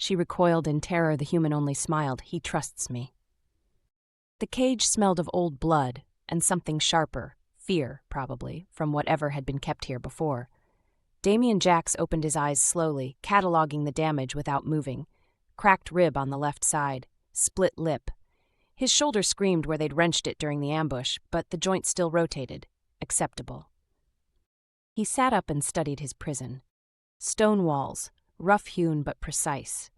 She recoiled in terror. The human only smiled. He trusts me. The cage smelled of old blood and something sharper, fear, probably, from whatever had been kept here before. Damien Jacks opened his eyes slowly, cataloging the damage without moving. Cracked rib on the left side, split lip. His shoulder screamed where they'd wrenched it during the ambush, but the joint still rotated. Acceptable. He sat up and studied his prison. Stone walls, rough-hewn but precise.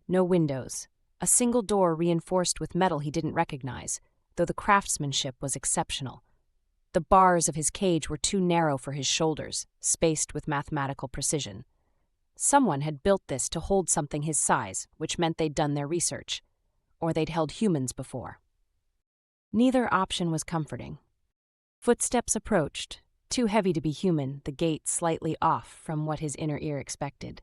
No windows. A single door reinforced with metal he didn't recognize, though the craftsmanship was exceptional. The bars of his cage were too narrow for his shoulders, spaced with mathematical precision. Someone had built this to hold something his size, which meant they'd done their research. Or they'd held humans before. Neither option was comforting. Footsteps approached, too heavy to be human, the gait slightly off from what his inner ear expected.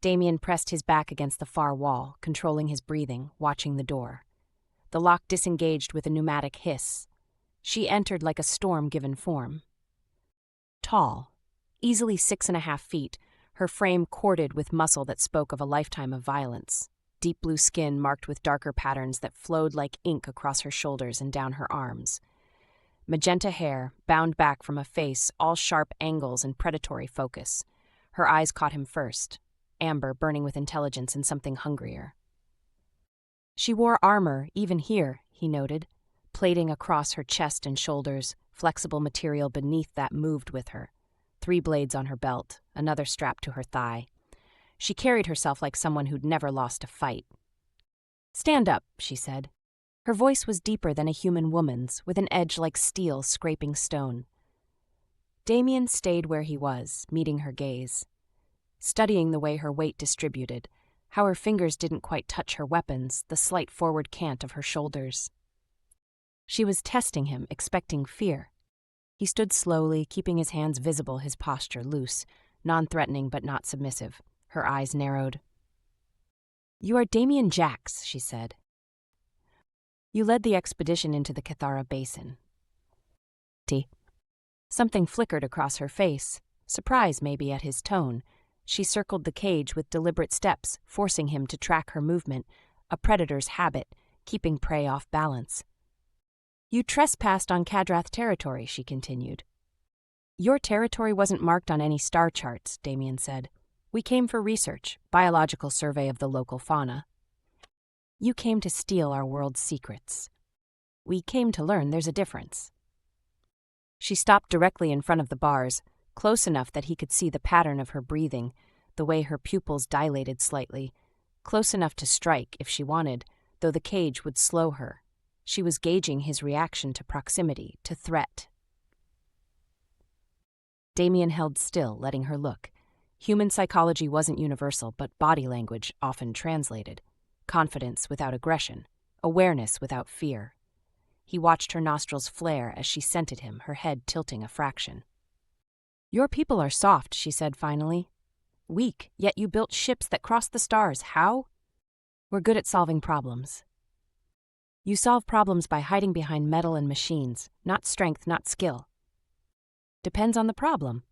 Damien pressed his back against the far wall, controlling his breathing, watching the door. The lock disengaged with a pneumatic hiss. She entered like a storm given form. Tall, easily 6.5 feet, her frame corded with muscle that spoke of a lifetime of violence. Deep blue skin marked with darker patterns that flowed like ink across her shoulders and down her arms. Magenta hair, bound back from a face, all sharp angles and predatory focus. Her eyes caught him first, amber burning with intelligence and something hungrier. She wore armor, even here, he noted, plating across her chest and shoulders, flexible material beneath that moved with her. 3 blades on her belt, another strapped to her thigh. She carried herself like someone who'd never lost a fight. "Stand up," she said. Her voice was deeper than a human woman's, with an edge like steel scraping stone. Damien stayed where he was, meeting her gaze. Studying the way her weight distributed, how her fingers didn't quite touch her weapons, the slight forward cant of her shoulders. She was testing him, expecting fear. He stood slowly, keeping his hands visible, his posture loose, non-threatening but not submissive. Her eyes narrowed. "You are Damien Jacks," she said. "You led the expedition into the Kadrath basin." Something flickered across her face, surprise maybe at his tone. She circled the cage with deliberate steps, forcing him to track her movement, a predator's habit, keeping prey off balance. "You trespassed on Kadrath territory," she continued. "Your territory wasn't marked on any star charts," Damien said. "We came for research, biological survey of the local fauna. You came to steal our world's secrets. We came to learn there's a difference." She stopped directly in front of the bars, close enough that he could see the pattern of her breathing, the way her pupils dilated slightly, close enough to strike if she wanted, though the cage would slow her. She was gauging his reaction to proximity, to threat. Damien held still, letting her look. Human psychology wasn't universal, but body language often translated. Confidence without aggression, awareness without fear. He watched her nostrils flare as she scented him, her head tilting a fraction. "Your people are soft," she said finally. "Weak, yet you built ships that crossed the stars. How?" "We're good at solving problems." "You solve problems by hiding behind metal and machines, not strength, not skill." "Depends on the problem."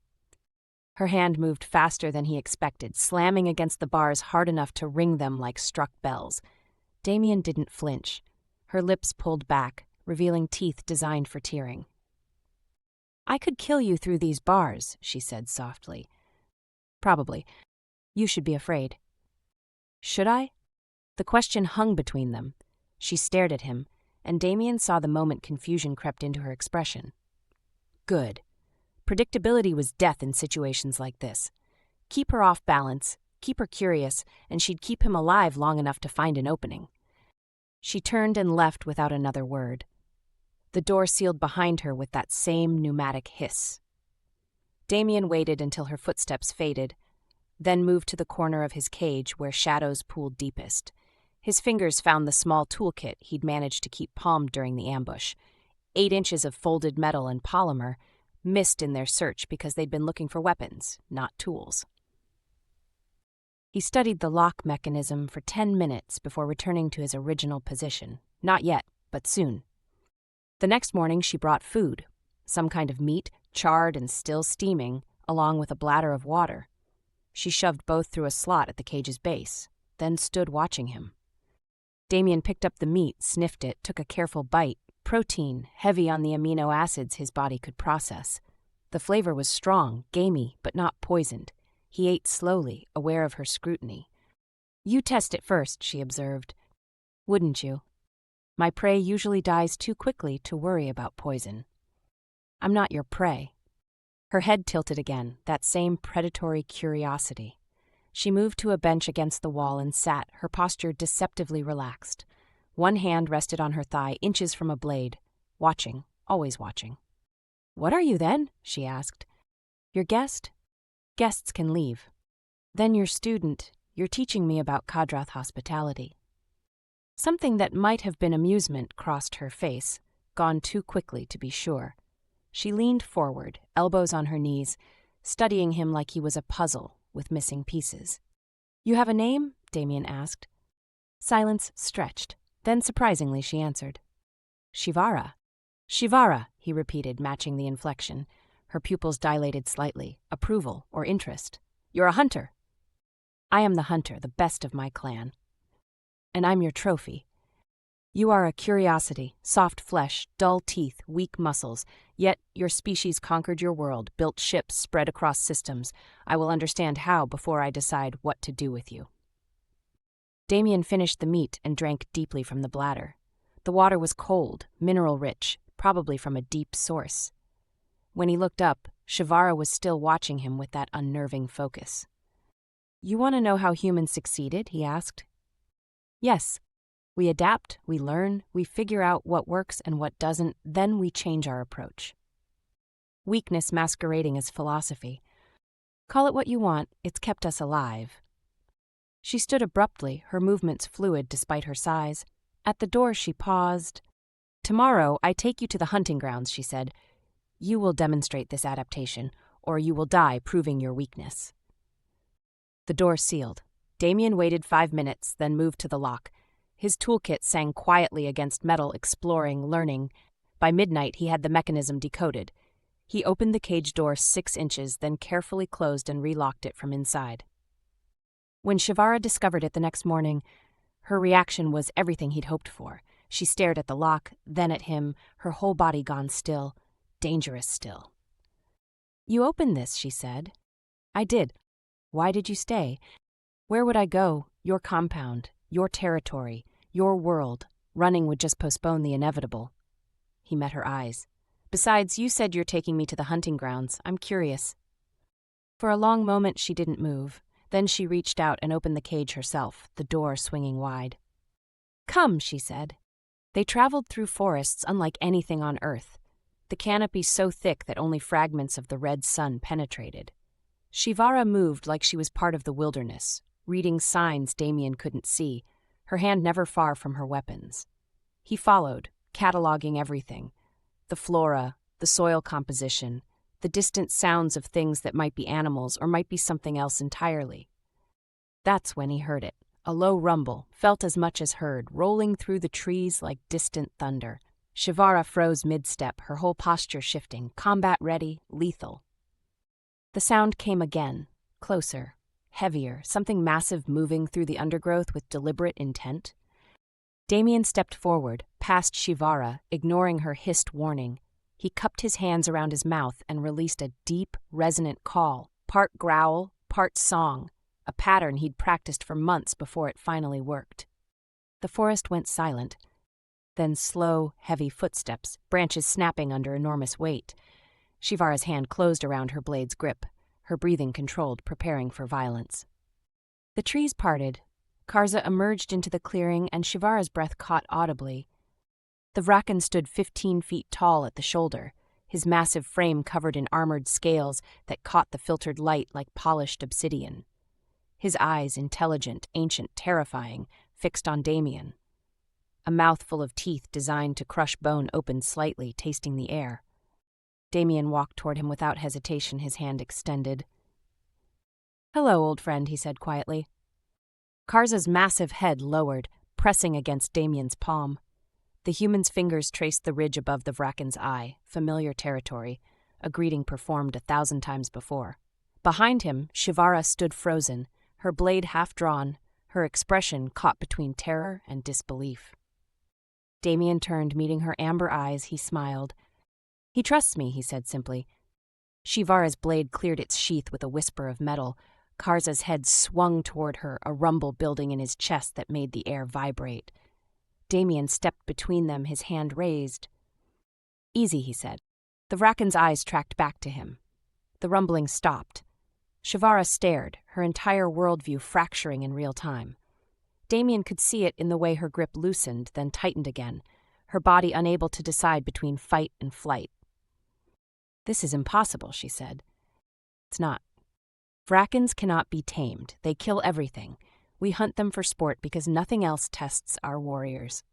Her hand moved faster than he expected, slamming against the bars hard enough to ring them like struck bells. Damien didn't flinch. Her lips pulled back, revealing teeth designed for tearing. "I could kill you through these bars," she said softly. "Probably. You should be afraid." "Should I?" The question hung between them. She stared at him, and Damien saw the moment confusion crept into her expression. Good. Predictability was death in situations like this. Keep her off balance, keep her curious, and she'd keep him alive long enough to find an opening. She turned and left without another word. The door sealed behind her with that same pneumatic hiss. Damien waited until her footsteps faded, then moved to the corner of his cage where shadows pooled deepest. His fingers found the small toolkit he'd managed to keep palmed during the ambush. 8 inches of folded metal and polymer, missed in their search because they'd been looking for weapons, not tools. He studied the lock mechanism for 10 minutes before returning to his original position. Not yet, but soon. The next morning she brought food, some kind of meat, charred and still steaming, along with a bladder of water. She shoved both through a slot at the cage's base. then stood watching him. Damien picked up the meat, sniffed it, took a careful bite. Protein, heavy on the amino acids his body could process. The flavor was strong, gamey, but not poisoned. He ate slowly, aware of her scrutiny. "You test it first," she observed. "Wouldn't you? My prey usually dies too quickly to worry about poison." "I'm not your prey." Her head tilted again, that same predatory curiosity. She moved to a bench against the wall and sat, her posture deceptively relaxed. One hand rested on her thigh, inches from a blade. Watching, always watching. "What are you then?" she asked. "Your guest?" "Guests can leave." "Then your student. You're teaching me about Kadrath hospitality." Something that might have been amusement crossed her face, gone too quickly to be sure. She leaned forward, elbows on her knees, studying him like he was a puzzle with missing pieces. "You have a name?" Damien asked. Silence stretched. Then, surprisingly, she answered. "Shi'vara." "Shi'vara," he repeated, matching the inflection. Her pupils dilated slightly. Approval or interest. "You're a hunter." "I am the hunter, the best of my clan." "And I'm your trophy." "You are a curiosity, soft flesh, dull teeth, weak muscles. Yet your species conquered your world, built ships, spread across systems. I will understand how before I decide what to do with you." Damien finished the meat and drank deeply from the bladder. The water was cold, mineral-rich, probably from a deep source. When he looked up, Shi'vara was still watching him with that unnerving focus. "You want to know how humans succeeded?" he asked. "Yes. We adapt, we learn, we figure out what works and what doesn't, then we change our approach. Weakness masquerading as philosophy. Call it what you want, it's kept us alive." She stood abruptly, her movements fluid despite her size. At the door she paused. "Tomorrow I take you to the hunting grounds," she said. "You will demonstrate this adaptation, or you will die proving your weakness." The door sealed. Damien waited 5 minutes, then moved to the lock. His toolkit sang quietly against metal, exploring, learning. By midnight he had the mechanism decoded. He opened the cage door 6 inches, then carefully closed and relocked it from inside. When Shi'vara discovered it the next morning, her reaction was everything he'd hoped for. She stared at the lock, then at him, her whole body gone still, dangerous still. "You opened this," she said. "I did. Why did you stay? Where would I go? Your compound, your territory, your world. Running would just postpone the inevitable." He met her eyes. "Besides, you said you're taking me to the hunting grounds. I'm curious." For a long moment she didn't move. Then she reached out and opened the cage herself, the door swinging wide. "Come," she said. They traveled through forests unlike anything on Earth, the canopy so thick that only fragments of the red sun penetrated. Shi'vara moved like she was part of the wilderness, reading signs Damien couldn't see, her hand never far from her weapons. He followed, cataloging everything: the flora, the soil composition, the distant sounds of things that might be animals or might be something else entirely. That's when he heard it, a low rumble, felt as much as heard, rolling through the trees like distant thunder. Shi'vara froze mid-step, her whole posture shifting, combat-ready, lethal. The sound came again, closer, heavier, something massive moving through the undergrowth with deliberate intent. Damien stepped forward, past Shi'vara, ignoring her hissed warning. He cupped his hands around his mouth and released a deep, resonant call, part growl, part song, a pattern he'd practiced for months before it finally worked. The forest went silent. Then slow, heavy footsteps, branches snapping under enormous weight. Shi'vara's hand closed around her blade's grip, her breathing controlled, preparing for violence. The trees parted. Kharza emerged into the clearing, and Shi'vara's breath caught audibly. The Vracken stood 15 feet tall at the shoulder, his massive frame covered in armored scales that caught the filtered light like polished obsidian. His eyes, intelligent, ancient, terrifying, fixed on Damien. A mouthful of teeth designed to crush bone opened slightly, tasting the air. Damien walked toward him without hesitation, his hand extended. "Hello, old friend," he said quietly. Kharza's massive head lowered, pressing against Damien's palm. The human's fingers traced the ridge above the Vrakken's eye, familiar territory, a greeting performed 1,000 times before. Behind him, Shi'vara stood frozen, her blade half drawn, her expression caught between terror and disbelief. Damien turned, meeting her amber eyes. He smiled. "He trusts me," he said simply. Shi'vara's blade cleared its sheath with a whisper of metal. Kharza's head swung toward her, a rumble building in his chest that made the air vibrate. Damien stepped between them, his hand raised. "Easy," he said. The Vrakken's eyes tracked back to him. The rumbling stopped. Shi'vara stared, her entire worldview fracturing in real time. Damien could see it in the way her grip loosened, then tightened again, her body unable to decide between fight and flight. "This is impossible," she said. "It's not. Vrakkens cannot be tamed. They kill everything. We hunt them for sport because nothing else tests our warriors."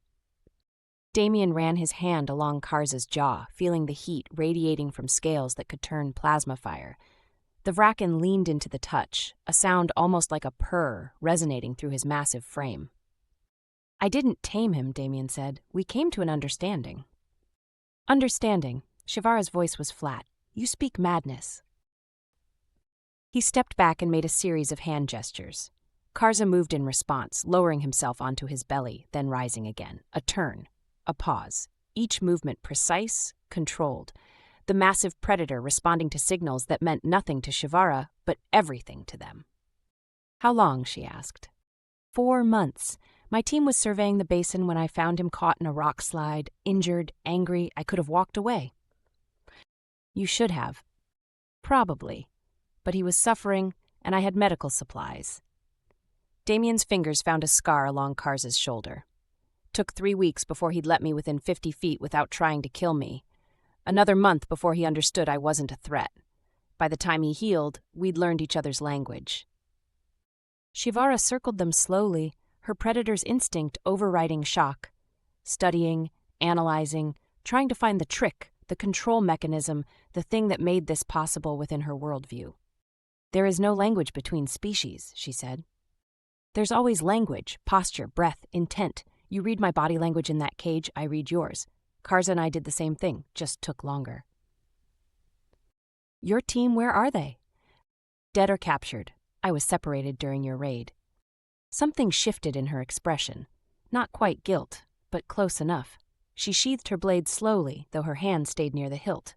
Damien ran his hand along Kharza's jaw, feeling the heat radiating from scales that could turn plasma fire. The Vrakken leaned into the touch, a sound almost like a purr resonating through his massive frame. "I didn't tame him," Damien said. "We came to an understanding." "Understanding?" Shi'vara's voice was flat. "You speak madness." He stepped back and made a series of hand gestures. Kharza moved in response, lowering himself onto his belly, then rising again. A turn. A pause. Each movement precise, controlled. The massive predator responding to signals that meant nothing to Shi'vara, but everything to them. "How long?" she asked. 4 months. My team was surveying the basin when I found him caught in a rock slide, injured, angry. I could have walked away." "You should have." "Probably. But he was suffering, and I had medical supplies." Damien's fingers found a scar along Kharza's shoulder. "Took 3 weeks before he'd let me within 50 feet without trying to kill me. Another month before he understood I wasn't a threat. By the time he healed, we'd learned each other's language." Shi'vara circled them slowly, her predator's instinct overriding shock. Studying, analyzing, trying to find the trick, the control mechanism, the thing that made this possible within her worldview. "There is no language between species," she said. "There's always language, posture, breath, intent. You read my body language in that cage, I read yours. Kharza and I did the same thing, just took longer." "Your team, where are they?" "Dead or captured. I was separated during your raid." Something shifted in her expression. Not quite guilt, but close enough. She sheathed her blade slowly, though her hand stayed near the hilt.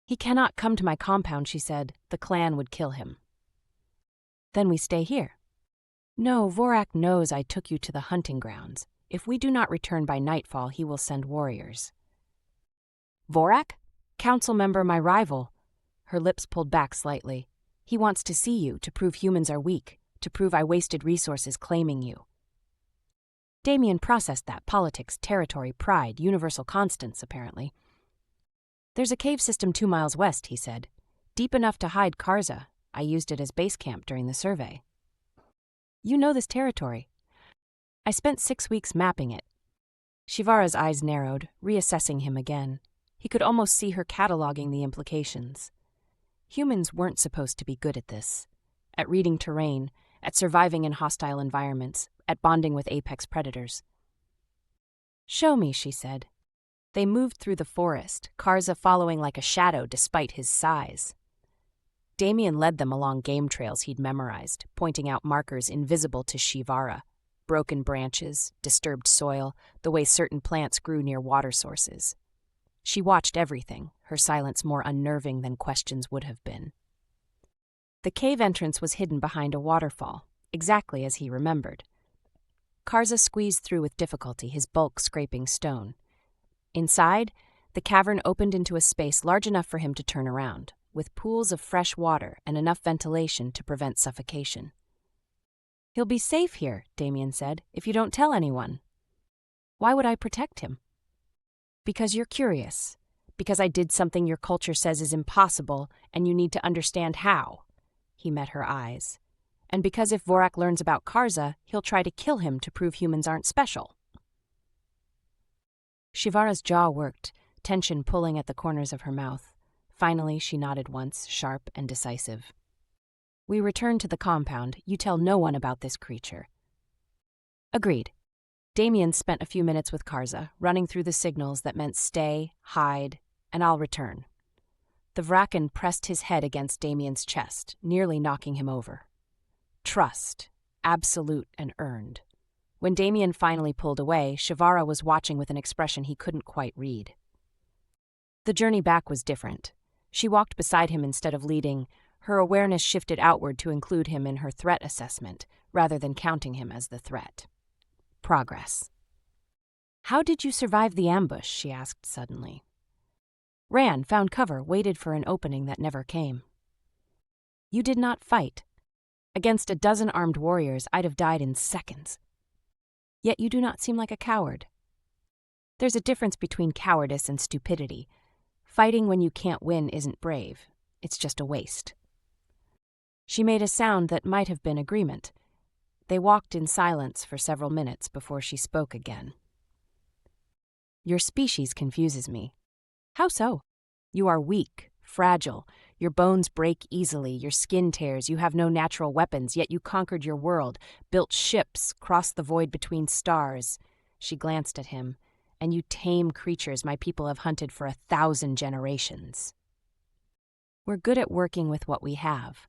"He cannot come to my compound," she said. "The clan would kill him." "Then we stay here." "No, Vorak knows I took you to the hunting grounds. If we do not return by nightfall, he will send warriors." "Vorak? Council member, my rival." Her lips pulled back slightly. "He wants to see you, to prove humans are weak, to prove I wasted resources claiming you." Damien processed that. Politics, territory, pride, universal constants, apparently. "There's a cave system 2 miles west," he said. "Deep enough to hide Kharza. I used it as base camp during the survey." "You know this territory." "I spent 6 weeks mapping it." Shi'vara's eyes narrowed, reassessing him again. He could almost see her cataloging the implications. Humans weren't supposed to be good at this. At reading terrain, at surviving in hostile environments, at bonding with apex predators. "Show me," she said. They moved through the forest, Kharza following like a shadow despite his size. Damien led them along game trails he'd memorized, pointing out markers invisible to Shi'vara. Broken branches, disturbed soil, the way certain plants grew near water sources. She watched everything, her silence more unnerving than questions would have been. The cave entrance was hidden behind a waterfall, exactly as he remembered. Kharza squeezed through with difficulty, his bulk scraping stone. Inside, the cavern opened into a space large enough for him to turn around, with pools of fresh water and enough ventilation to prevent suffocation. "He'll be safe here," Damien said, "if you don't tell anyone." "Why would I protect him?" "Because you're curious. Because I did something your culture says is impossible, and you need to understand how." He met her eyes. "And because if Vorak learns about Kharza, he'll try to kill him to prove humans aren't special." Shi'vara's jaw worked, tension pulling at the corners of her mouth. Finally, she nodded once, sharp and decisive. "We return to the compound. You tell no one about this creature." Agreed. Damien spent a few minutes with Kharza, running through the signals that meant stay, hide, and I'll return. The Vracken pressed his head against Damien's chest, nearly knocking him over. "Trust," absolute and earned. When Damien finally pulled away, Shi'vara was watching with an expression he couldn't quite read. The journey back was different. She walked beside him instead of leading. Her awareness shifted outward to include him in her threat assessment, rather than counting him as the threat. Progress. "How did you survive the ambush?" she asked suddenly. "Ran, found cover, waited for an opening that never came." "You did not fight. Against a dozen armed warriors, I'd have died in seconds. Yet you do not seem like a coward." "There's a difference between cowardice and stupidity. Fighting when you can't win isn't brave. It's just a waste." She made a sound that might have been agreement. They walked in silence for several minutes before she spoke again. "Your species confuses me." "How so?" "You are weak, fragile. Your bones break easily, your skin tears, you have no natural weapons, yet you conquered your world, built ships, crossed the void between stars." She glanced at him. "And you tame creatures my people have hunted for 1,000 generations." "We're good at working with what we have."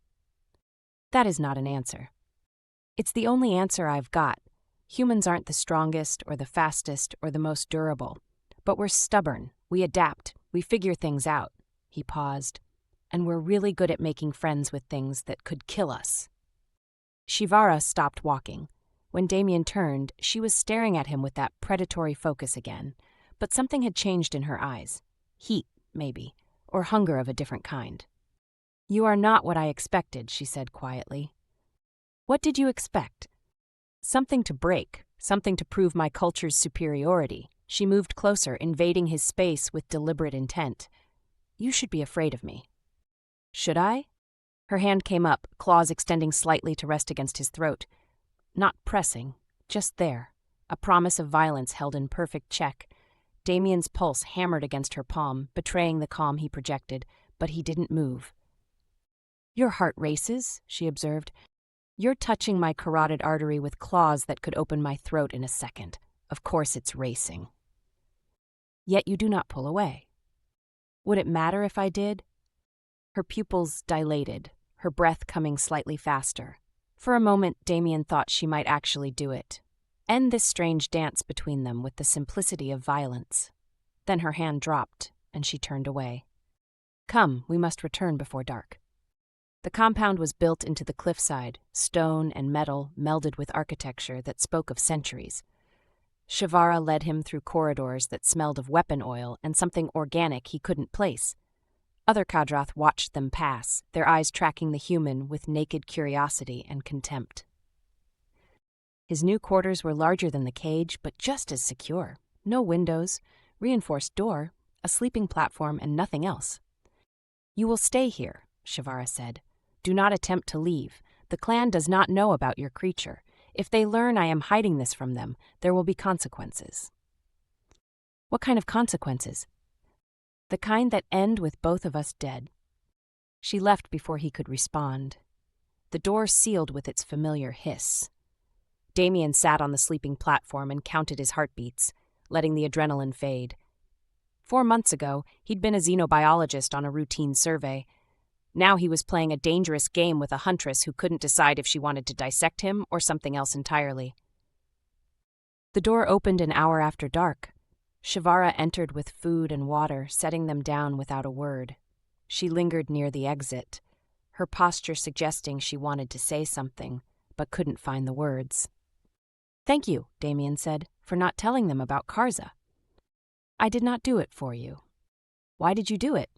"That is not an answer." "It's the only answer I've got. Humans aren't the strongest or the fastest or the most durable. But we're stubborn, we adapt, we figure things out." He paused. "And we're really good at making friends with things that could kill us." Shi'vara stopped walking. When Damien turned, she was staring at him with that predatory focus again. But something had changed in her eyes. Heat, maybe, or hunger of a different kind. "You are not what I expected," she said quietly. "What did you expect?" "Something to break, something to prove my culture's superiority." She moved closer, invading his space with deliberate intent. "You should be afraid of me." "Should I?" Her hand came up, claws extending slightly to rest against his throat. Not pressing, just there, a promise of violence held in perfect check. Damien's pulse hammered against her palm, betraying the calm he projected, but he didn't move. "Your heart races," she observed. "You're touching my carotid artery with claws that could open my throat in a second. Of course it's racing." "Yet you do not pull away." "Would it matter if I did?" Her pupils dilated, her breath coming slightly faster. For a moment, Damien thought she might actually do it. End this strange dance between them with the simplicity of violence. Then her hand dropped, and she turned away. "Come, we must return before dark." The compound was built into the cliffside, stone and metal melded with architecture that spoke of centuries. Shi'vara led him through corridors that smelled of weapon oil and something organic he couldn't place. Other Kadrath watched them pass, their eyes tracking the human with naked curiosity and contempt. His new quarters were larger than the cage, but just as secure. No windows, reinforced door, a sleeping platform, and nothing else. "You will stay here," Shi'vara said. "Do not attempt to leave. The clan does not know about your creature. If they learn I am hiding this from them, there will be consequences." "What kind of consequences?" "The kind that end with both of us dead." She left before he could respond. The door sealed with its familiar hiss. Damien sat on the sleeping platform and counted his heartbeats, letting the adrenaline fade. 4 months ago, he'd been a xenobiologist on a routine survey. Now he was playing a dangerous game with a huntress who couldn't decide if she wanted to dissect him or something else entirely. The door opened an hour after dark. Shi'vara entered with food and water, setting them down without a word. She lingered near the exit, her posture suggesting she wanted to say something, but couldn't find the words. "Thank you," Damien said, "for not telling them about Kharza." "I did not do it for you." "Why did you do it?"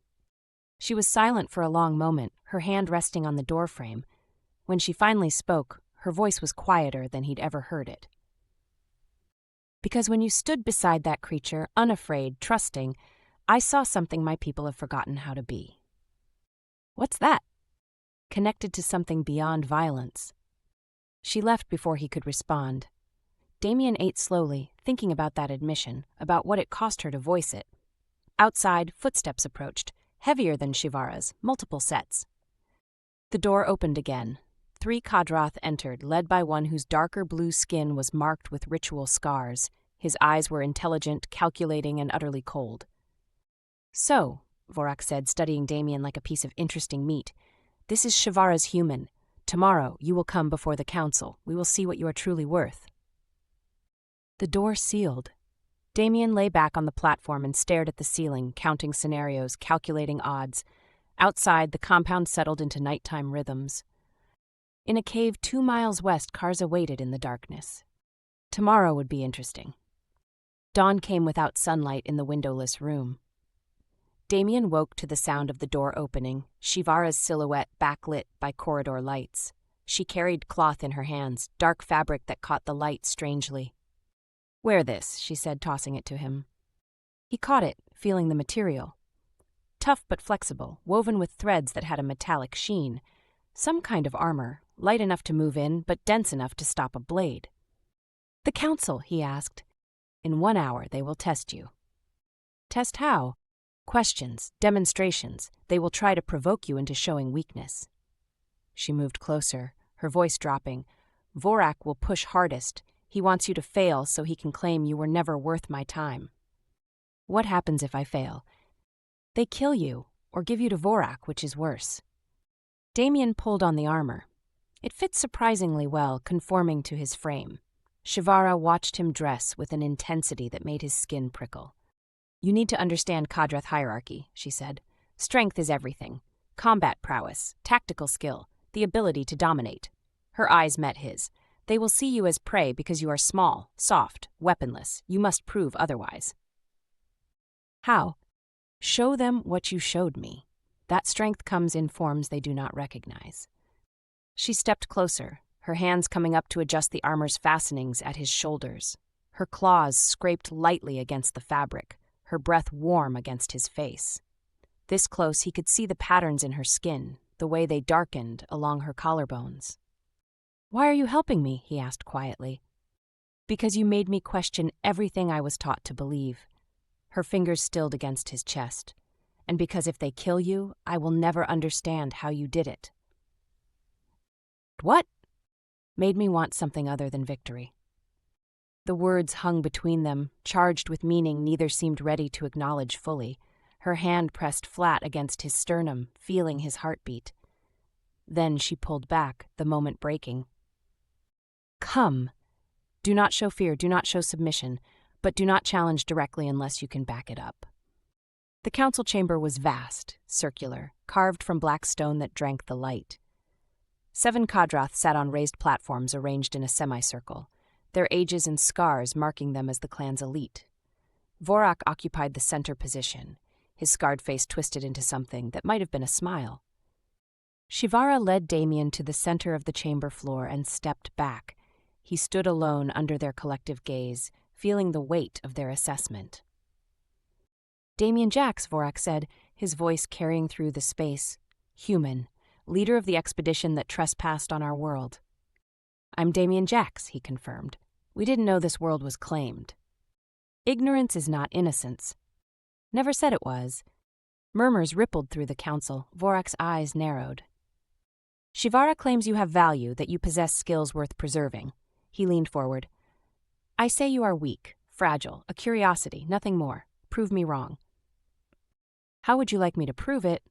She was silent for a long moment, her hand resting on the doorframe. When she finally spoke, her voice was quieter than he'd ever heard it. "Because when you stood beside that creature, unafraid, trusting, I saw something my people have forgotten how to be." "What's that?" "Connected to something beyond violence." She left before he could respond. Damien ate slowly, thinking about that admission, about what it cost her to voice it. Outside, footsteps approached, heavier than Shi'vara's, multiple sets. The door opened again. 3 Kadrath entered, led by one whose darker blue skin was marked with ritual scars. His eyes were intelligent, calculating, and utterly cold. "So," Vorak said, studying Damien like a piece of interesting meat, "this is Shi'vara's human. Tomorrow you will come before the council. We will see what you are truly worth." The door sealed. Damien lay back on the platform and stared at the ceiling, counting scenarios, calculating odds. Outside, the compound settled into nighttime rhythms. In a cave 2 miles west, Kharza waited in the darkness. Tomorrow would be interesting. Dawn came without sunlight in the windowless room. Damien woke to the sound of the door opening, Shi'vara's silhouette backlit by corridor lights. She carried cloth in her hands, dark fabric that caught the light strangely. "Wear this," she said, tossing it to him. He caught it, feeling the material. Tough but flexible, woven with threads that had a metallic sheen. Some kind of armor, light enough to move in, but dense enough to stop a blade. "The council," he asked. "In 1 hour they will test you." "Test how?" "Questions, demonstrations. They will try to provoke you into showing weakness." She moved closer, her voice dropping. "Vrakken will push hardest. He wants you to fail so he can claim you were never worth my time." "What happens if I fail?" "They kill you, or give you to Vrakken, which is worse." Damien pulled on the armor. It fit surprisingly well, conforming to his frame. Shi'vara watched him dress with an intensity that made his skin prickle. "You need to understand Kadrath hierarchy," she said. "Strength is everything. Combat prowess, tactical skill, the ability to dominate." Her eyes met his. "They will see you as prey because you are small, soft, weaponless. You must prove otherwise." "How?" "Show them what you showed me. That strength comes in forms they do not recognize." She stepped closer, her hands coming up to adjust the armor's fastenings at his shoulders. Her claws scraped lightly against the fabric, her breath warm against his face. This close, he could see the patterns in her skin, the way they darkened along her collarbones. "Why are you helping me?" he asked quietly. "Because you made me question everything I was taught to believe." Her fingers stilled against his chest. "And because if they kill you, I will never understand how you did it." "What?" "Made me want something other than victory." The words hung between them, charged with meaning neither seemed ready to acknowledge fully. Her hand pressed flat against his sternum, feeling his heartbeat. Then she pulled back, the moment breaking. "Come. Do not show fear, do not show submission, but do not challenge directly unless you can back it up." The council chamber was vast, circular, carved from black stone that drank the light. 7 Kadrath sat on raised platforms arranged in a semicircle, their ages and scars marking them as the clan's elite. Vrakken occupied the center position, his scarred face twisted into something that might have been a smile. Shi'vara led Damien to the center of the chamber floor and stepped back. He stood alone under their collective gaze, feeling the weight of their assessment. "Damien Jacks," Vrakken said, his voice carrying through the space. "Human, leader of the expedition that trespassed on our world." "I'm Damien Jacks," he confirmed. "We didn't know this world was claimed." "Ignorance is not innocence." "Never said it was." Murmurs rippled through the council. Vrakken's eyes narrowed. "Shi'vara claims you have value, that you possess skills worth preserving." He leaned forward. "I say you are weak, fragile, a curiosity, nothing more. Prove me wrong." "How would you like me to prove it?"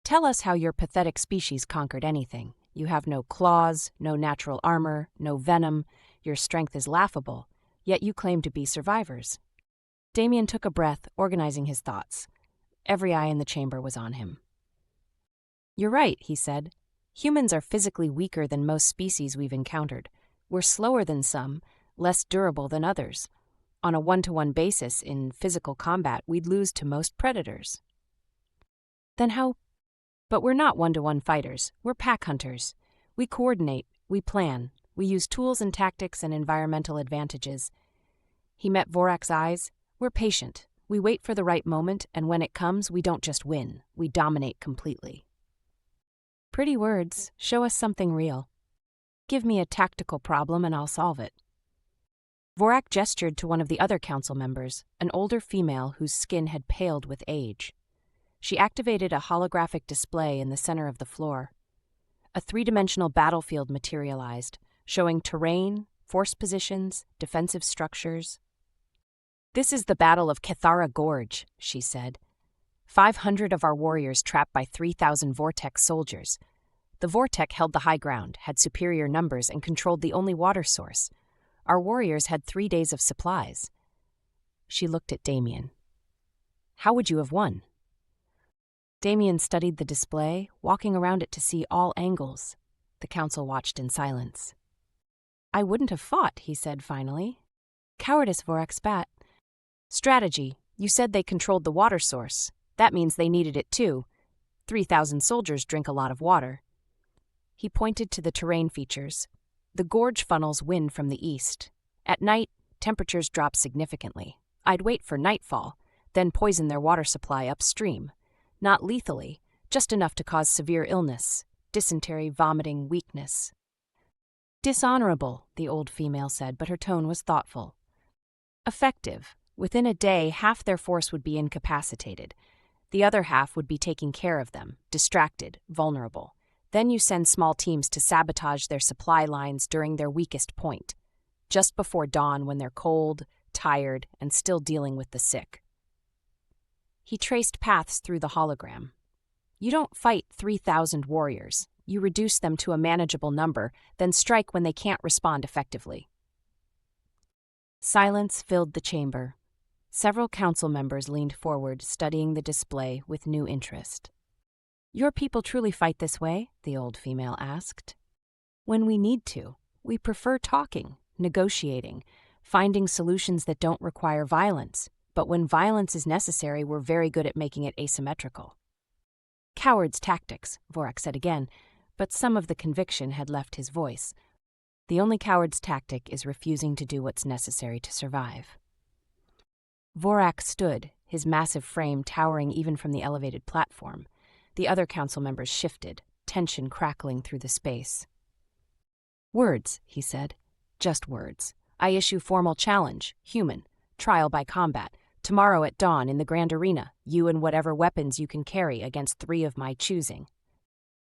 "Tell us how your pathetic species conquered anything. You have no claws, no natural armor, no venom. Your strength is laughable, yet you claim to be survivors." Damien took a breath, organizing his thoughts. Every eye in the chamber was on him. "You're right," he said. "Humans are physically weaker than most species we've encountered. We're slower than some, less durable than others. On a 1-to-1 basis, in physical combat, we'd lose to most predators." "Then how?" "But we're not 1-to-1 fighters. We're pack hunters. We coordinate, we plan, we use tools and tactics and environmental advantages." He met Vrakken's eyes. "We're patient. We wait for the right moment, and when it comes, we don't just win. We dominate completely." "Pretty words. Show us something real." "Give me a tactical problem and I'll solve it." Vrakken gestured to one of the other council members, an older female whose skin had paled with age. She activated a holographic display in the center of the floor. A 3-dimensional battlefield materialized, showing terrain, force positions, defensive structures. "This is the Battle of Cathara Gorge," she said. 500 of our warriors trapped by 3,000 vortex soldiers. The Vortek held the high ground, had superior numbers, and controlled the only water source. Our warriors had 3 days of supplies. She looked at Damien. How would you have won? Damien studied the display, walking around it to see all angles. The council watched in silence. I wouldn't have fought, he said finally. Cowardice, Vorak spat. Strategy. You said they controlled the water source. That means they needed it too. 3,000 soldiers drink a lot of water. He pointed to the terrain features. The gorge funnels wind from the east. At night, temperatures drop significantly. I'd wait for nightfall, then poison their water supply upstream. Not lethally, just enough to cause severe illness, dysentery, vomiting, weakness. Dishonorable, the old female said, but her tone was thoughtful. Effective. Within a day, half their force would be incapacitated. The other half would be taking care of them, distracted, vulnerable. Then you send small teams to sabotage their supply lines during their weakest point, just before dawn when they're cold, tired, and still dealing with the sick. He traced paths through the hologram. You don't fight 3,000 warriors. You reduce them to a manageable number, then strike when they can't respond effectively. Silence filled the chamber. Several council members leaned forward, studying the display with new interest. Your people truly fight this way? The old female asked. When we need to. We prefer talking, negotiating, finding solutions that don't require violence. But when violence is necessary, we're very good at making it asymmetrical. Coward's tactics, Vorak said again, but some of the conviction had left his voice. The only coward's tactic is refusing to do what's necessary to survive. Vorak stood, his massive frame towering even from the elevated platform. The other council members shifted, tension crackling through the space. Words, he said. Just words. I issue formal challenge, human, trial by combat. Tomorrow at dawn in the Grand Arena, you and whatever weapons you can carry against 3 of my choosing.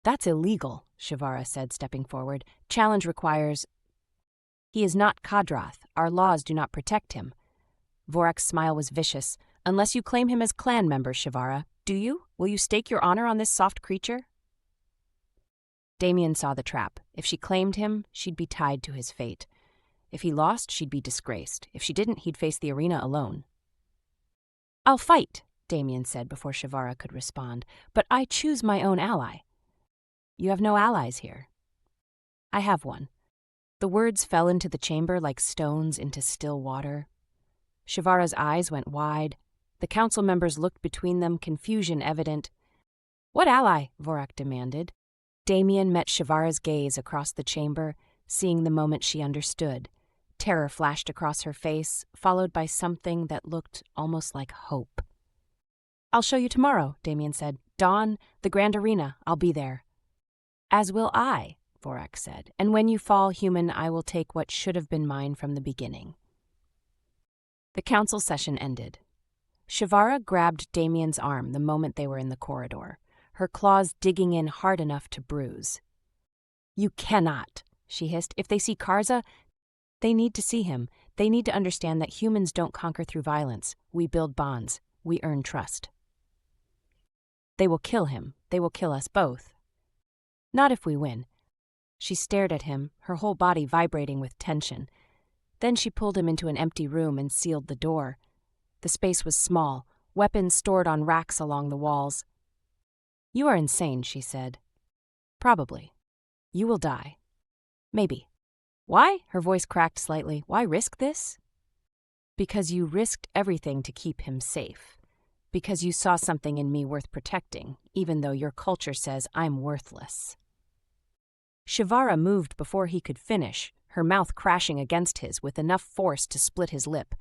That's illegal, Shi'vara said, stepping forward. Challenge requires... He is not Kadrath. Our laws do not protect him. Vorak's smile was vicious. Unless you claim him as clan member, Shi'vara. Do you? Will you stake your honor on this soft creature? Damien saw the trap. If she claimed him, she'd be tied to his fate. If he lost, she'd be disgraced. If she didn't, he'd face the arena alone. I'll fight, Damien said before Shi'vara could respond, but I choose my own ally. You have no allies here. I have one. The words fell into the chamber like stones into still water. Shi'vara's eyes went wide. The council members looked between them, confusion evident. What ally? Vorak demanded. Damien met Shi'vara's gaze across the chamber, seeing the moment she understood. Terror flashed across her face, followed by something that looked almost like hope. I'll show you tomorrow, Damien said. Dawn, the Grand Arena, I'll be there. As will I, Vorak said, and when you fall human, I will take what should have been mine from the beginning. The council session ended. Shi'vara grabbed Damien's arm the moment they were in the corridor, her claws digging in hard enough to bruise. You cannot, she hissed. If they see Kharza, they need to see him. They need to understand that humans don't conquer through violence. We build bonds. We earn trust. They will kill him. They will kill us both. Not if we win. She stared at him, her whole body vibrating with tension. Then she pulled him into an empty room and sealed the door. The space was small, weapons stored on racks along the walls. You are insane, she said. Probably. You will die. Maybe. Why? Her voice cracked slightly. Why risk this? Because you risked everything to keep him safe. Because you saw something in me worth protecting, even though your culture says I'm worthless. Shi'vara moved before he could finish, her mouth crashing against his with enough force to split his lip.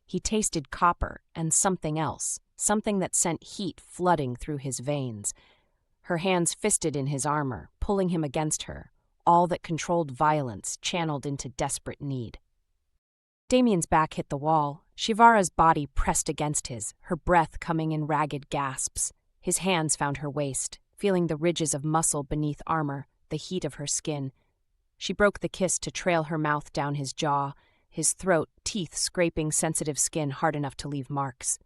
He tasted copper and something else, something that sent heat flooding through his veins. Her hands fisted in his armor, pulling him against her, all that controlled violence channeled into desperate need. Damien's back hit the wall. Shi'vara's body pressed against his, her breath coming in ragged gasps. His hands found her waist, feeling the ridges of muscle beneath armor, the heat of her skin. She broke the kiss to trail her mouth down his jaw, his throat, teeth scraping sensitive skin hard enough to leave marks.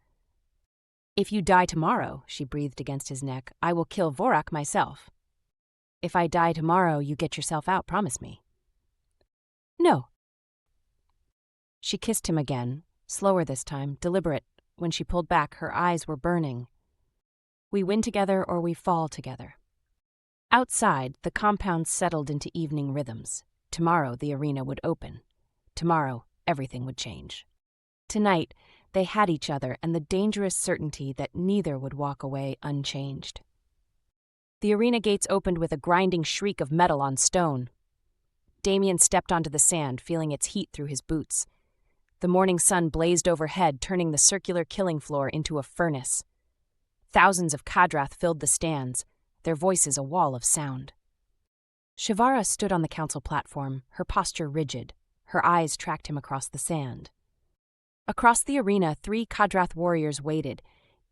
If you die tomorrow, she breathed against his neck, I will kill Vorak myself. If I die tomorrow, you get yourself out, promise me. No. She kissed him again, slower this time, deliberate. When she pulled back, her eyes were burning. We win together or we fall together. Outside, the compound settled into evening rhythms. Tomorrow, the arena would open. Tomorrow, everything would change. Tonight, they had each other and the dangerous certainty that neither would walk away unchanged. The arena gates opened with a grinding shriek of metal on stone. Damien stepped onto the sand, feeling its heat through his boots. The morning sun blazed overhead, turning the circular killing floor into a furnace. Thousands of Kadrath filled the stands, their voices a wall of sound. Shi'vara stood on the council platform, her posture rigid. Her eyes tracked him across the sand. Across the arena, 3 Kadrath warriors waited.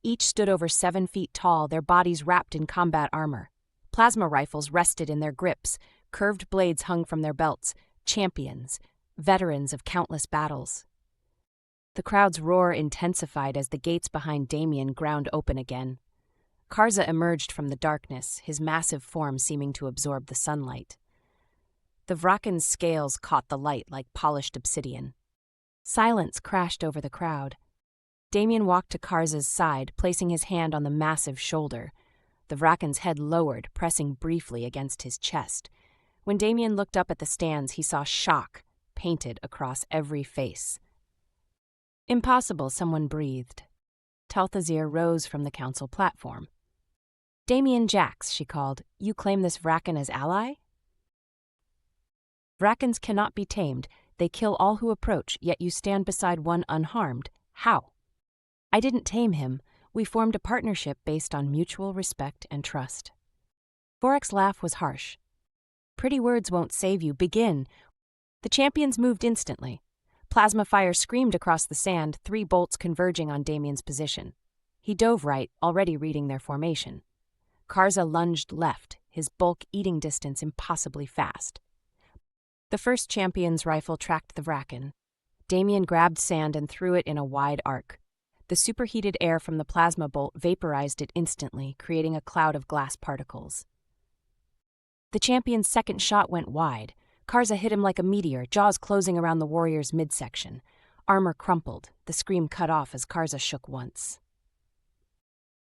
Each stood over 7 feet tall, their bodies wrapped in combat armor. Plasma rifles rested in their grips, curved blades hung from their belts. Champions, veterans of countless battles. The crowd's roar intensified as the gates behind Damien ground open again. Kharza emerged from the darkness, his massive form seeming to absorb the sunlight. The Vrakken's scales caught the light like polished obsidian. Silence crashed over the crowd. Damien walked to Kharza's side, placing his hand on the massive shoulder. The Vrakken's head lowered, pressing briefly against his chest. When Damien looked up at the stands, he saw shock painted across every face. Impossible, someone breathed. Talthazir rose from the council platform. Damien Jacks, she called, you claim this Vrakken as ally? Vrakkens cannot be tamed. They kill all who approach, yet you stand beside one unharmed. How? I didn't tame him. We formed a partnership based on mutual respect and trust. Vorak's laugh was harsh. Pretty words won't save you. Begin. The champions moved instantly. Plasma fire screamed across the sand, 3 bolts converging on Damien's position. He dove right, already reading their formation. Kharza lunged left, his bulk eating distance impossibly fast. The first champion's rifle tracked the Vrakken. Damien grabbed sand and threw it in a wide arc. The superheated air from the plasma bolt vaporized it instantly, creating a cloud of glass particles. The champion's second shot went wide. Kharza hit him like a meteor, jaws closing around the warrior's midsection. Armor crumpled, the scream cut off as Kharza shook once.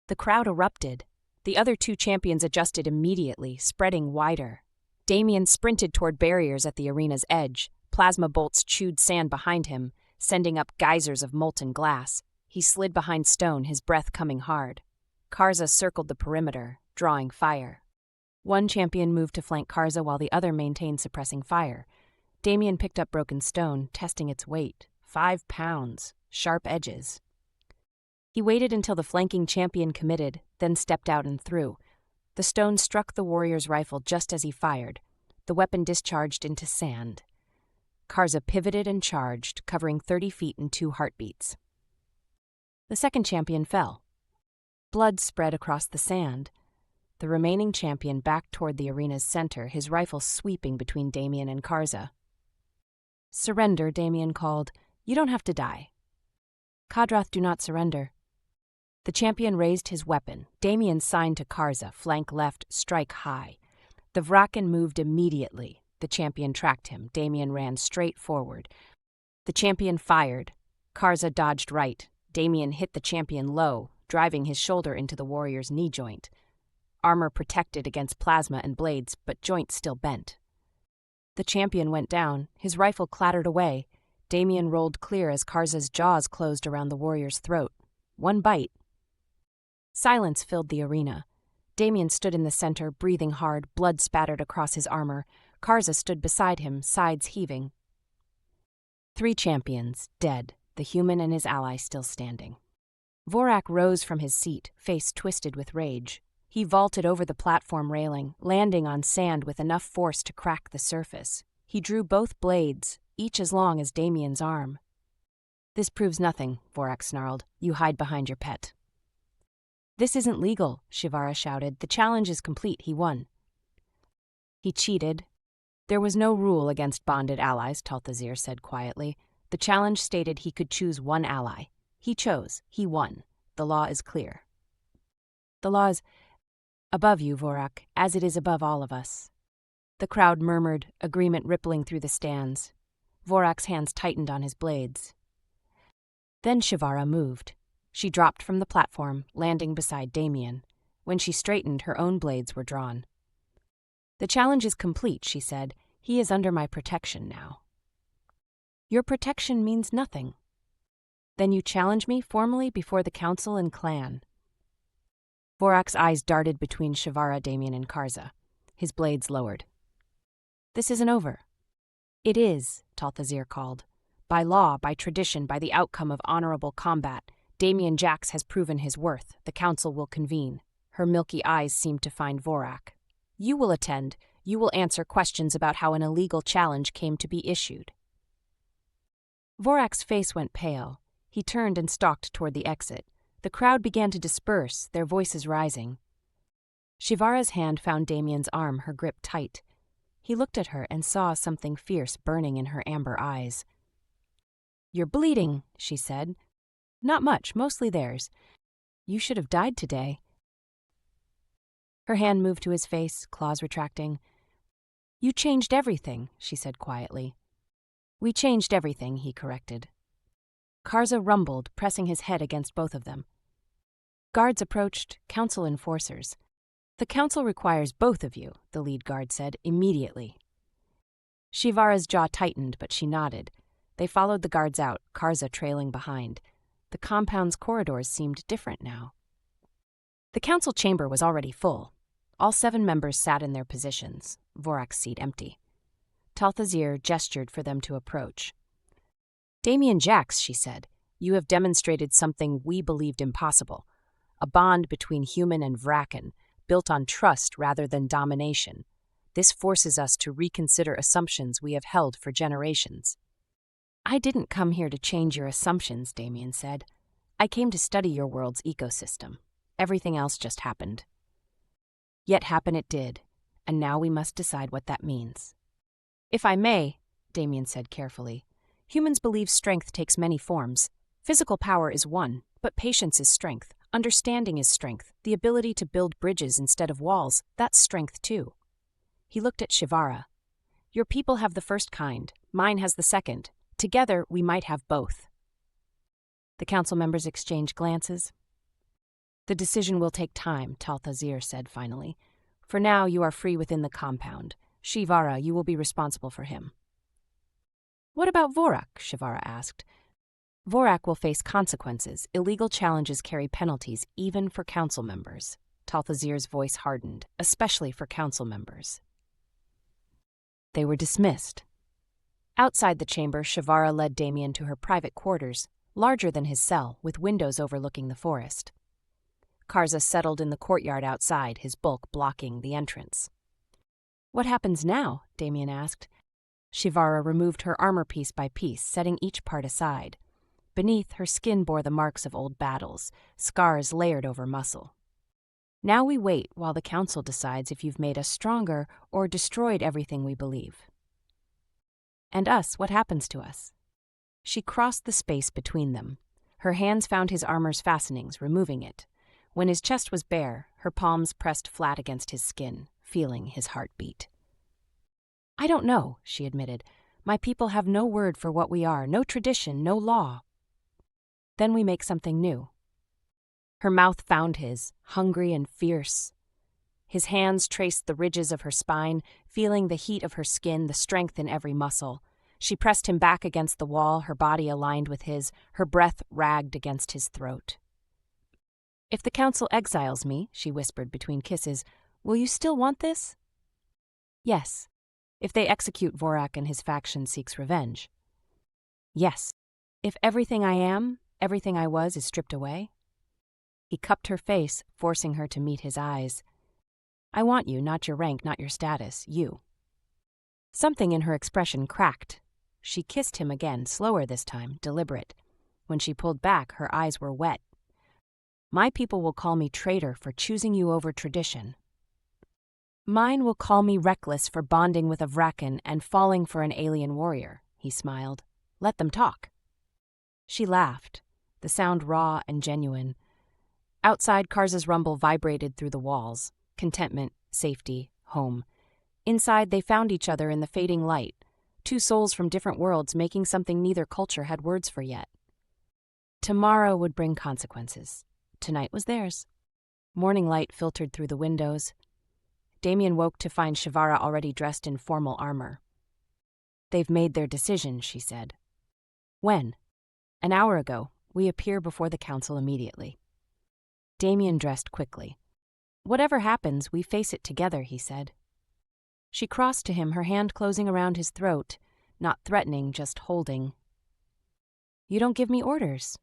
The crowd erupted. The other 2 champions adjusted immediately, spreading wider. Damien sprinted toward barriers at the arena's edge. Plasma bolts chewed sand behind him, sending up geysers of molten glass. He slid behind stone, his breath coming hard. Kharza circled the perimeter, drawing fire. One champion moved to flank Kharza while the other maintained suppressing fire. Damien picked up broken stone, testing its weight. 5 pounds, sharp edges. He waited until the flanking champion committed, then stepped out and threw. The stone struck the warrior's rifle just as he fired. The weapon discharged into sand. Kharza pivoted and charged, covering 30 feet in 2 heartbeats. The second champion fell. Blood spread across the sand. The remaining champion backed toward the arena's center, his rifle sweeping between Damien and Kharza. Surrender, Damien called. You don't have to die. Kadrath do not surrender. The champion raised his weapon. Damien signed to Kharza, flank left, strike high. The Vracken moved immediately. The champion tracked him. Damien ran straight forward. The champion fired. Kharza dodged right. Damien hit the champion low, driving his shoulder into the warrior's knee joint. Armor protected against plasma and blades, but joint still bent. The champion went down. His rifle clattered away. Damien rolled clear as Kharza's jaws closed around the warrior's throat. One bite. Silence filled the arena. Damien stood in the center, breathing hard, blood spattered across his armor. Kharza stood beside him, sides heaving. 3 champions, dead, the human and his ally still standing. Vorak rose from his seat, face twisted with rage. He vaulted over the platform railing, landing on sand with enough force to crack the surface. He drew both blades, each as long as Damien's arm. This proves nothing, Vorak snarled. You hide behind your pet. This isn't legal, Shi'vara shouted. The challenge is complete. He won. He cheated. There was no rule against bonded allies, Talthazir said quietly. The challenge stated he could choose one ally. He chose. He won. The law is clear. The law is... Above you, Vorak, as it is above all of us. The crowd murmured, agreement rippling through the stands. Vorak's hands tightened on his blades. Then Shi'vara moved. She dropped from the platform, landing beside Damien. When she straightened, her own blades were drawn. The challenge is complete, she said. He is under my protection now. Your protection means nothing. Then you challenge me formally before the council and clan. Vorak's eyes darted between Shi'vara, Damien, and Kharza. His blades lowered. This isn't over. It is, Talthazir called. By law, by tradition, by the outcome of honorable combat, Damien Jacks has proven his worth. The council will convene. Her milky eyes seemed to find Vorak. You will attend. You will answer questions about how an illegal challenge came to be issued. Vorak's face went pale. He turned and stalked toward the exit. The crowd began to disperse, their voices rising. Shi'vara's hand found Damien's arm, her grip tight. He looked at her and saw something fierce burning in her amber eyes. You're bleeding, she said. Not much, mostly theirs. You should have died today. Her hand moved to his face, claws retracting. You changed everything, she said quietly. We changed everything, he corrected. Kharza rumbled, pressing his head against both of them. Guards approached, council enforcers. The council requires both of you, the lead guard said, immediately. Shi'vara's jaw tightened, but she nodded. They followed the guards out, Kharza trailing behind. The compound's corridors seemed different now. The council chamber was already full. All 7 members sat in their positions, Vorak's seat empty. Talthazir gestured for them to approach. Damien Jacks, she said, you have demonstrated something we believed impossible. A bond between human and Vracken, built on trust rather than domination. This forces us to reconsider assumptions we have held for generations. I didn't come here to change your assumptions, Damien said. I came to study your world's ecosystem. Everything else just happened. Yet happen it did, and now we must decide what that means. If I may, Damien said carefully, humans believe strength takes many forms. Physical power is one, but patience is strength. Understanding is strength. The ability to build bridges instead of walls, that's strength too. He looked at Shi'vara. Your people have the first kind, mine has the second. Together, we might have both. The council members exchanged glances. The decision will take time, Talthazir said finally. For now, you are free within the compound. Shi'vara, you will be responsible for him. What about Vorak? Shi'vara asked. Vorak will face consequences. Illegal challenges carry penalties, even for council members. Talthazir's voice hardened, especially for council members. They were dismissed. Outside the chamber, Shi'vara led Damien to her private quarters, larger than his cell, with windows overlooking the forest. Kharza settled in the courtyard outside, his bulk blocking the entrance. What happens now? Damien asked. Shi'vara removed her armor piece by piece, setting each part aside. Beneath, her skin bore the marks of old battles, scars layered over muscle. Now we wait while the council decides if you've made us stronger or destroyed everything we believe. And us, what happens to us? She crossed the space between them. Her hands found his armor's fastenings, removing it. When his chest was bare, her palms pressed flat against his skin, feeling his heartbeat. I don't know, she admitted. My people have no word for what we are, no tradition, no law. Then we make something new. Her mouth found his, hungry and fierce. His hands traced the ridges of her spine, feeling the heat of her skin, the strength in every muscle. She pressed him back against the wall, her body aligned with his, her breath ragged against his throat. If the council exiles me, she whispered between kisses, will you still want this? Yes. If they execute Vorak and his faction seeks revenge. Yes. If everything I am, everything I was is stripped away? He cupped her face, forcing her to meet his eyes. I want you, not your rank, not your status, you. Something in her expression cracked. She kissed him again, slower this time, deliberate. When she pulled back, her eyes were wet. My people will call me traitor for choosing you over tradition. Mine will call me reckless for bonding with a Vracken and falling for an alien warrior, he smiled. Let them talk. She laughed, the sound raw and genuine. Outside, Kharza's rumble vibrated through the walls. Contentment, safety, home. Inside, they found each other in the fading light, two souls from different worlds making something neither culture had words for yet. Tomorrow would bring consequences. Tonight was theirs. Morning light filtered through the windows. Damien woke to find Shi'vara already dressed in formal armor. "They've made their decision," she said. "When?" "An hour ago. We appear before the council immediately." Damien dressed quickly. "Whatever happens, we face it together," he said. She crossed to him, her hand closing around his throat, not threatening, just holding. "You don't give me orders."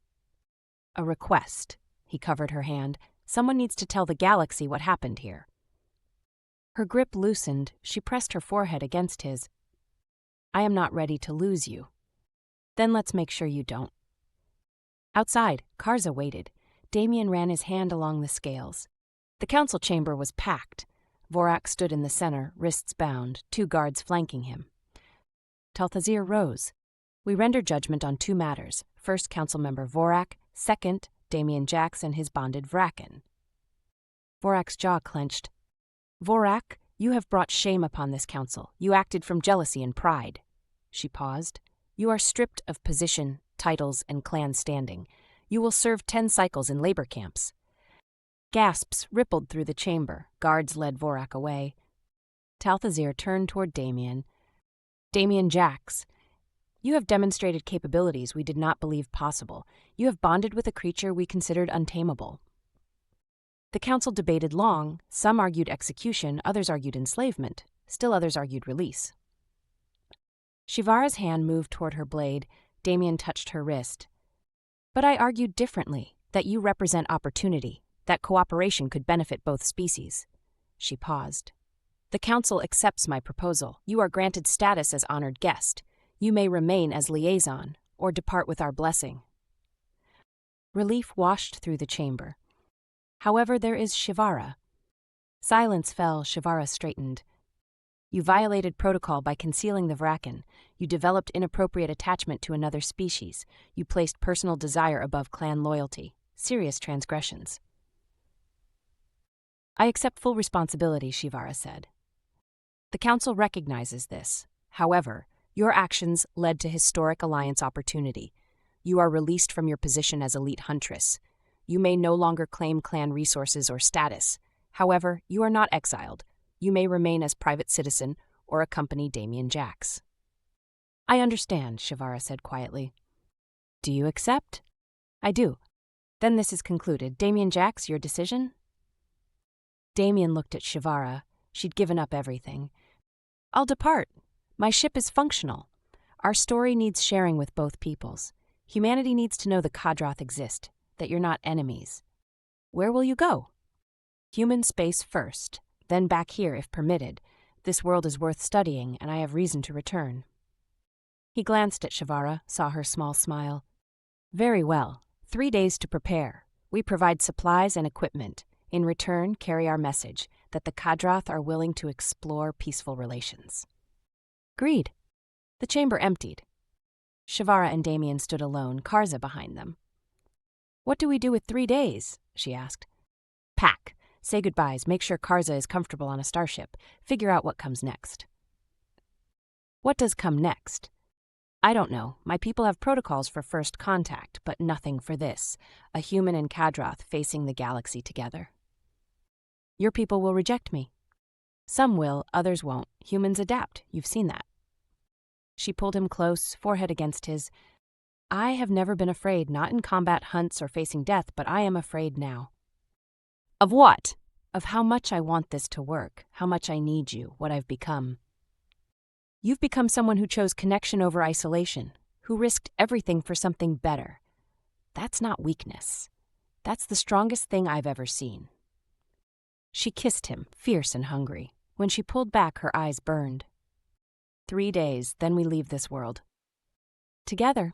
"A request." He covered her hand. "Someone needs to tell the galaxy what happened here." Her grip loosened. She pressed her forehead against his. "I am not ready to lose you." "Then let's make sure you don't." Outside, Kharza waited. Damien ran his hand along the scales. The council chamber was packed. Vorak stood in the center, wrists bound, 2 guards flanking him. Talthazir rose. "We render judgment on 2 matters. First, council member Vorak. Second, Damien Jacks and his bonded Vracken." Vorak's jaw clenched. "Vorak, you have brought shame upon this council. You acted from jealousy and pride." She paused. "You are stripped of position, titles, and clan standing. You will serve 10 cycles in labor camps." Gasps rippled through the chamber. Guards led Vorak away. Talthazir turned toward Damien. "Damien Jacks, you have demonstrated capabilities we did not believe possible. You have bonded with a creature we considered untamable." The council debated long. Some argued execution, others argued enslavement, still others argued release. Shi'vara's hand moved toward her blade. Damien touched her wrist. "But I argued differently, that you represent opportunity, that cooperation could benefit both species." She paused. "The council accepts my proposal. You are granted status as honored guest. You may remain as liaison, or depart with our blessing." Relief washed through the chamber. "However, there is Shi'vara." Silence fell. Shi'vara straightened. "You violated protocol by concealing the Vracken. You developed inappropriate attachment to another species. You placed personal desire above clan loyalty. Serious transgressions." "I accept full responsibility," Shi'vara said. "The council recognizes this. However, your actions led to historic alliance opportunity. You are released from your position as elite huntress. You may no longer claim clan resources or status. However, you are not exiled. You may remain as private citizen or accompany Damien Jacks." "I understand," Shi'vara said quietly. "Do you accept?" "I do." "Then this is concluded. Damien Jacks, your decision?" Damien looked at Shi'vara. She'd given up everything. "I'll depart. My ship is functional. Our story needs sharing with both peoples. Humanity needs to know the Kadrath exist, that you're not enemies." "Where will you go?" "Human space first, then back here if permitted. This world is worth studying, and I have reason to return." He glanced at Shi'vara, saw her small smile. "Very well. 3 days to prepare. We provide supplies and equipment. In return, carry our message, that the Kadrath are willing to explore peaceful relations." Agreed. The chamber emptied. Shi'vara and Damien stood alone, Kharza behind them. "What do we do with 3 days?" she asked. "Pack. Say goodbyes. Make sure Kharza is comfortable on a starship. Figure out what comes next." "What does come next?" "I don't know. My people have protocols for first contact, but nothing for this. A human and Kadrath facing the galaxy together." "Your people will reject me." "Some will, others won't. Humans adapt. You've seen that." She pulled him close, forehead against his. "I have never been afraid, not in combat hunts or facing death, but I am afraid now." "Of what?" "Of how much I want this to work, how much I need you, what I've become." "You've become someone who chose connection over isolation, who risked everything for something better. That's not weakness. That's the strongest thing I've ever seen." She kissed him, fierce and hungry. When she pulled back, her eyes burned. 3 days, then we leave this world. Together.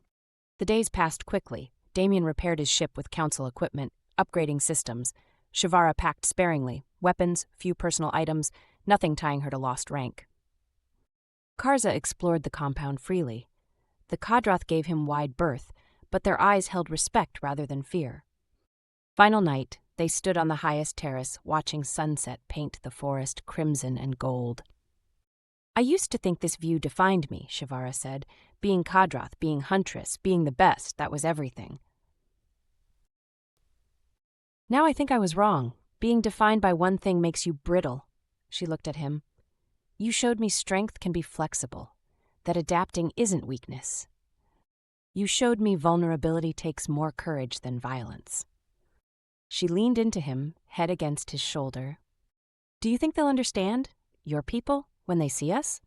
The days passed quickly. Damien repaired his ship with council equipment, upgrading systems. Shi'vara packed sparingly, weapons, few personal items, nothing tying her to lost rank. Kharza explored the compound freely. The Kadrath gave him wide berth, but their eyes held respect rather than fear. Final night, They stood on the highest terrace, watching sunset paint the forest crimson and gold. I used to think this view defined me, Shi'vara said. Being Kadrath, being Huntress, being the best, that was everything. Now I think I was wrong. Being defined by one thing makes you brittle. She looked at him. You showed me strength can be flexible, that adapting isn't weakness. You showed me vulnerability takes more courage than violence. She leaned into him, head against his shoulder. Do you think they'll understand, your people, when they see us?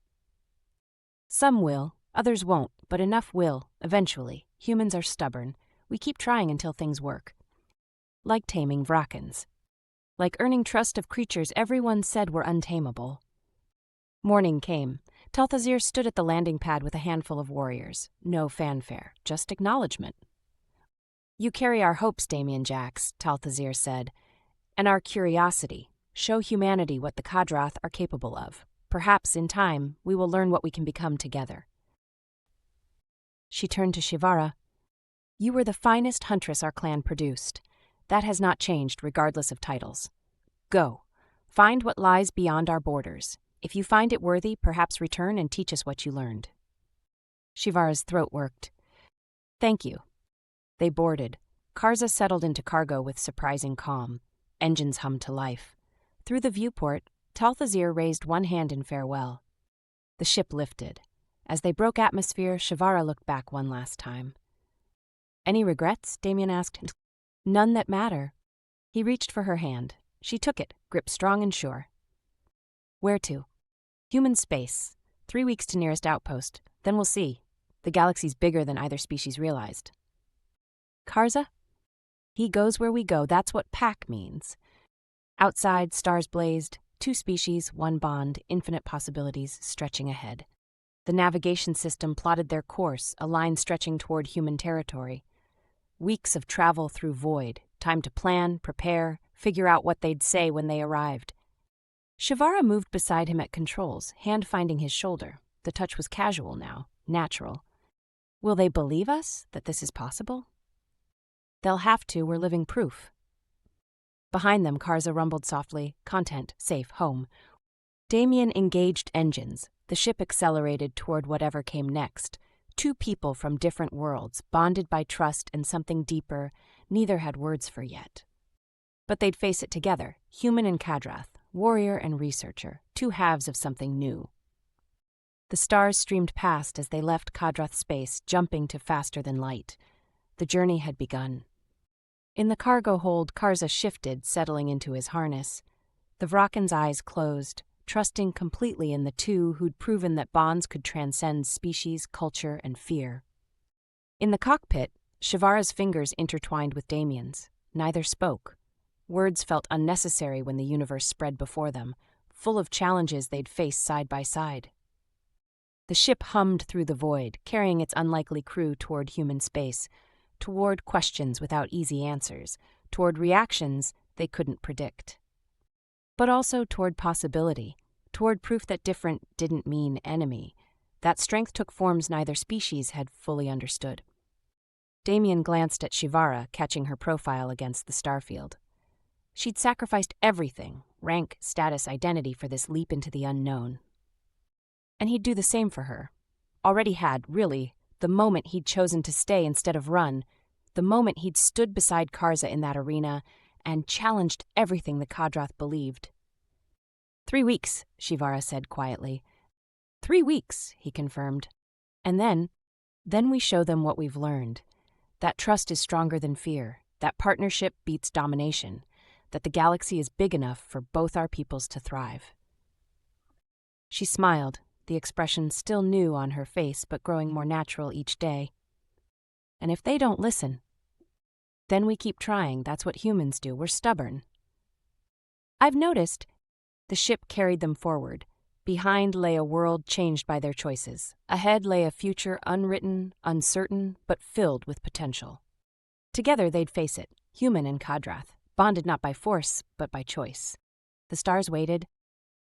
Some will, others won't, but enough will, eventually. Humans are stubborn. We keep trying until things work. Like taming Vrakkens. Like earning trust of creatures everyone said were untamable. Morning came. Talthazir stood at the landing pad with a handful of warriors. No fanfare, just acknowledgement. You carry our hopes, Damien Jacks, Talthazir said, and our curiosity. Show humanity what the Kadrath are capable of. Perhaps, in time, we will learn what we can become together. She turned to Shi'vara. You were the finest huntress our clan produced. That has not changed, regardless of titles. Go. Find what lies beyond our borders. If you find it worthy, perhaps return and teach us what you learned. Shi'vara's throat worked. Thank you. They boarded. Kharza settled into cargo with surprising calm. Engines hummed to life. Through the viewport, Talthazir raised one hand in farewell. The ship lifted. As they broke atmosphere, Shi'vara looked back one last time. Any regrets? Damien asked. None that matter. He reached for her hand. She took it, gripped strong and sure. Where to? Human space. 3 weeks to nearest outpost. Then we'll see. The galaxy's bigger than either species realized. Kharza? He goes where we go. That's what pack means. Outside, stars blazed. 2 species, 1 bond, infinite possibilities stretching ahead. The navigation system plotted their course, a line stretching toward human territory. Weeks of travel through void, time to plan, prepare, figure out what they'd say when they arrived. Shi'vara moved beside him at controls, hand finding his shoulder. The touch was casual now, natural. Will they believe us, that this is possible? They'll have to, we're living proof. Behind them, Kharza rumbled softly, content, safe, home. Damien engaged engines. The ship accelerated toward whatever came next. 2 people from different worlds, bonded by trust and something deeper, neither had words for yet. But they'd face it together, human and Kadrath, warrior and researcher, 2 halves of something new. The stars streamed past as they left Kadrath space, jumping to faster than light. The journey had begun. In the cargo hold, Kharza shifted, settling into his harness. The Vrakken's eyes closed, trusting completely in the 2 who'd proven that bonds could transcend species, culture, and fear. In the cockpit, Shi'vara's fingers intertwined with Damien's. Neither spoke. Words felt unnecessary when the universe spread before them, full of challenges they'd face side by side. The ship hummed through the void, carrying its unlikely crew toward human space, toward questions without easy answers, toward reactions they couldn't predict. But also toward possibility, toward proof that different didn't mean enemy, that strength took forms neither species had fully understood. Damien glanced at Shi'vara, catching her profile against the starfield. She'd sacrificed everything, rank, status, identity, for this leap into the unknown. And he'd do the same for her. Already had, really, the moment he'd chosen to stay instead of run, the moment he'd stood beside Kharza in that arena and challenged everything the Kadrath believed. 3 weeks, Shi'vara said quietly. 3 weeks, he confirmed. And then we show them what we've learned. That trust is stronger than fear, that partnership beats domination, that the galaxy is big enough for both our peoples to thrive. She smiled, the expression still new on her face but growing more natural each day. And if they don't listen, then we keep trying. That's what humans do. We're stubborn. I've noticed. The ship carried them forward. Behind lay a world changed by their choices. Ahead lay a future unwritten, uncertain, but filled with potential. Together they'd face it, human and Kadrath, bonded not by force, but by choice. The stars waited,